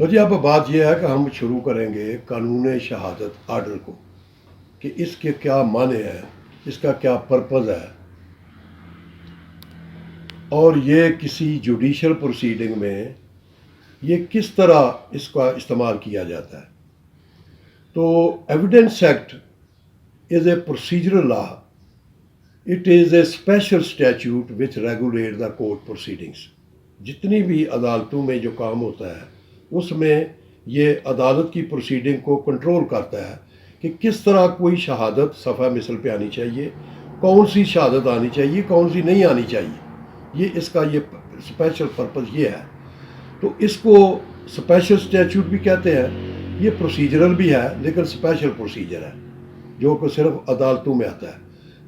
तो जी अब बात यह है कि हम शुरू करेंगे कानून शहादत आर्डर को कि इसके क्या माने हैं, इसका क्या पर्पज़ है और ये किसी जुडिशल प्रोसीडिंग में ये किस तरह इसका इस्तेमाल किया जाता है। तो evidence act is a procedural law, it is a special statute which regulate the court proceedings. जितनी भी अदालतों में जो काम होता है उसमें ये अदालत की प्रोसीडिंग को कंट्रोल करता है कि किस तरह कोई शहादत सफ़ा मिसल पे आनी चाहिए, कौन सी शहादत आनी चाहिए, कौन सी नहीं आनी चाहिए। ये इसका ये स्पेशल पर्पज़ ये है। तो इसको स्पेशल स्टैट्यूट भी कहते हैं। ये प्रोसीजरल भी है लेकिन स्पेशल प्रोसीजर है जो कि सिर्फ अदालतों में आता है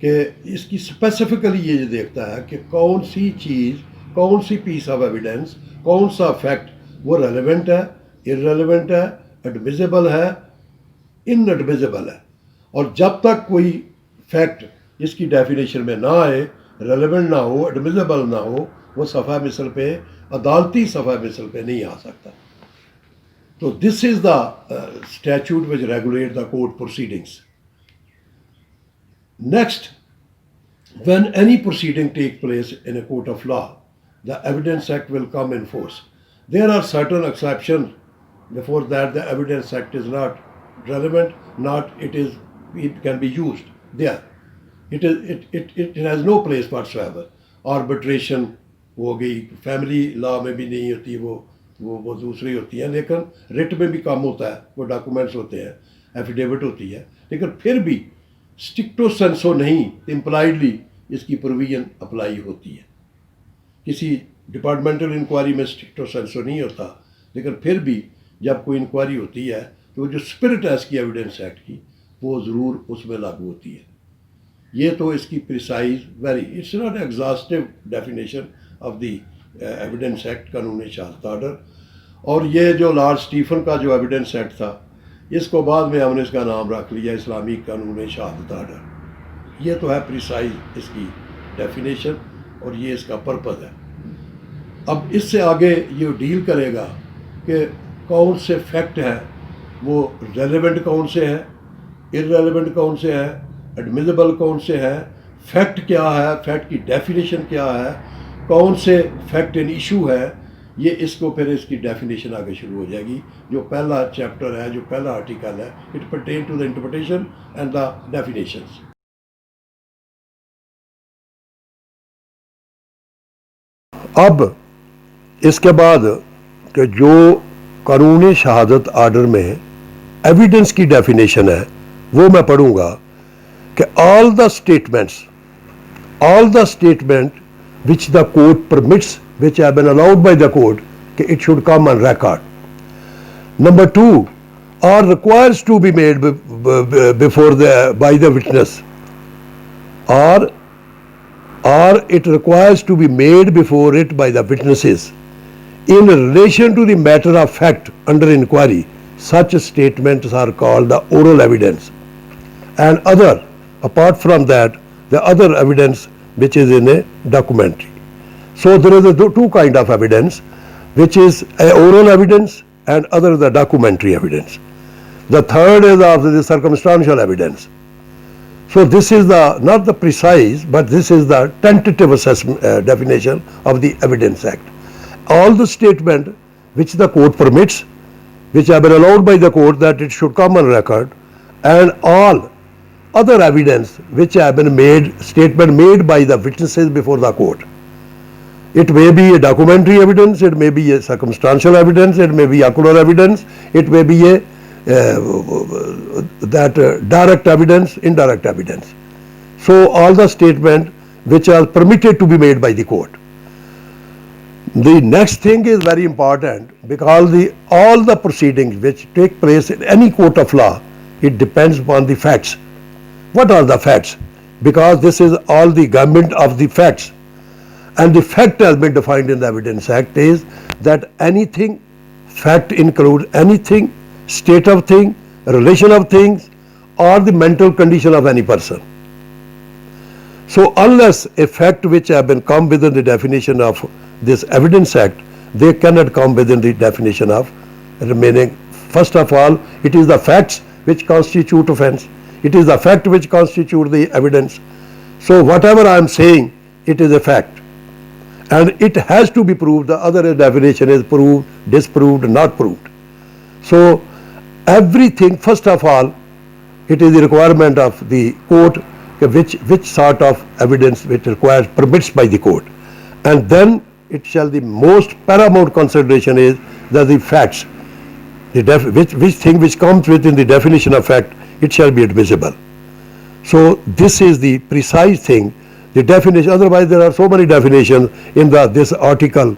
कि इसकी स्पेसिफिकली ये देखता है कि कौन सी चीज़, कौन सी पीस ऑफ एविडेंस, कौन सा फैक्ट वो रेलेवेंट है, इररेलेवेंट है, एडमिसिबल है, इनएडमिसिबल है। और जब तक कोई फैक्ट इसकी डेफिनेशन में ना आए, रेलेवेंट ना हो, एडमिसिबल ना हो, वो सफ़ा मिसल पे, अदालती सफ़ा मिसल पे नहीं आ सकता। तो this is the statute which regulate the court proceedings. Next, when any proceeding take place in a court of law, the Evidence Act will come in force. There are certain exceptions. Before that, the Evidence Act is not relevant, it can be used there. It has no place whatsoever. Arbitration हो गई, family law में भी नहीं होती, वो दूसरी होती है, लेकिन रिट में भी काम होता है, वो डॉक्यूमेंट्स होते हैं, एफिडेविट होती है, लेकिन फिर भी स्ट्रिक्टो सेंसो नहीं, इम्प्लाइडली इसकी प्रोविजन अप्लाई होती है। किसी डिपार्टमेंटल इंक्वायरी में स्ट्रिक्टो सेंसो नहीं होता, लेकिन फिर भी जब कोई इंक्वायरी होती है तो जो स्पिरिट है इसकी एविडेंस एक्ट की वो ज़रूर उसमें लागू होती है। ये तो इसकी precise very, it's not exhaustive definition of the evidence act, कानून शहादत आर्डर। और ये जो लॉर्ड स्टीफन का जो एविडेंस एक्ट था, इसको बाद में हमने इसका नाम रख लिया इस्लामी कानून शहादत आर्डर। ये तो है प्रिसाइज इसकी डेफिनेशन और ये इसका पर्पज़ है। अब इससे आगे ये डील करेगा कि कौन से फैक्ट हैं, वो रेलेवेंट कौन से हैं, इररेलेवेंट कौन से हैं, एडमिसिबल कौन से हैं, फैक्ट क्या है, फैक्ट की डेफिनेशन क्या है, कौन से फैक्ट इन इशू है। ये इसको फिर इसकी डेफिनेशन आगे शुरू हो जाएगी। जो पहला चैप्टर है, जो पहला आर्टिकल है, it pertain to the interpretation and the definitions. अब इसके बाद कि जो कानून शहादत आर्डर में एविडेंस की डेफिनेशन है वो मैं पढ़ूंगा कि all the statement which the court permits, which have been allowed by the court, it should come on record. Number 2, or requires to be made by the witness, or it requires to be made before it by the witnesses in relation to the matter of fact under inquiry. Such statements are called the oral evidence, and other, apart from that, the other evidence which is in a documentary. So there is two kind of evidence, which is a oral evidence and other is the documentary evidence. The third is of the circumstantial evidence. So this is not the precise, but this is the tentative definition of the Evidence Act. All the statement which the court permits, which have been allowed by the court that it should come on record, and all other evidence which have been statement made by the witnesses before the court. It may be a documentary evidence, it may be a circumstantial evidence, it may be ocular evidence, it may be a direct evidence, indirect evidence. So all the statement which are permitted to be made by the court. The next thing is very important, because all the proceedings which take place in any court of law, it depends upon the facts. What are the facts? Because this is all the gamut of the facts, and the fact has been defined in the Evidence Act is that anything, fact include anything, state of thing, relation of things, or the mental condition of any person. So unless a fact which have been come within the definition of this Evidence Act, they cannot come within the definition of remaining. First of all, it is the facts which constitute offence. It is the fact which constitute the evidence. So whatever I am saying, it is a fact. And it has to be proved. The other definition is proved, disproved, not proved. So everything, first of all, it is the requirement of the court, which sort of evidence which requires permits by the court. And then it shall the most paramount consideration is that the facts, which thing which comes within the definition of fact, it shall be admissible. So this is the precise thing, the definition. Otherwise there are so many definitions in this article.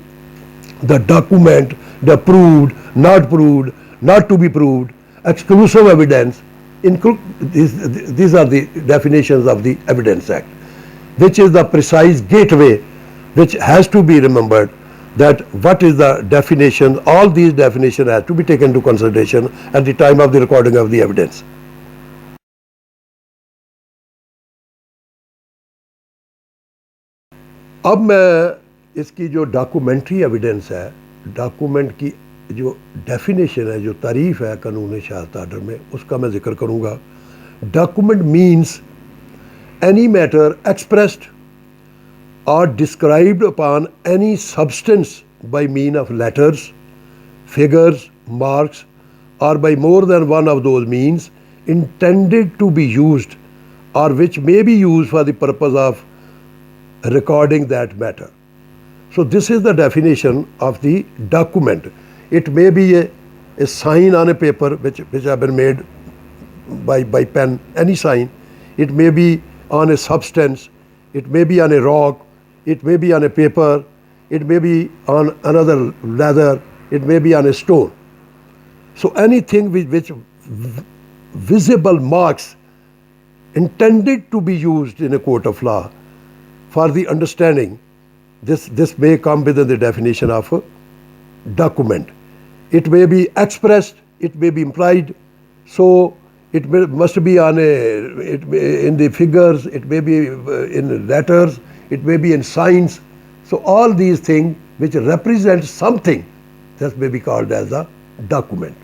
The document, the proved, not to be proved, exclusive evidence. These are the definitions of the Evidence Act, which is the precise gateway which has to be remembered, that what is the definition. All these definitions have to be taken into consideration at the time of the recording of the evidence. अब मैं इसकी जो documentary evidence है, document की जो definition है, जो तारीफ है कानून शहादत आर्डर में, उसका मैं जिक्र करूँगा. Document means any matter expressed or described upon any substance by means of letters, figures, marks, or by more than one of those means intended to be used or which may be used for the purpose of recording that matter. So this is the definition of the document. It may be a sign on a paper which have been made by pen, any sign. It may be on a substance, it may be on a rock, it may be on a paper, it may be on another leather, it may be on a stone. So anything which visible marks intended to be used in a court of law for the understanding, this may come within the definition of a document. It may be expressed, it may be implied, so it must be in the figures, it may be in letters, it may be in signs. So all these things which represent something, that may be called as a document.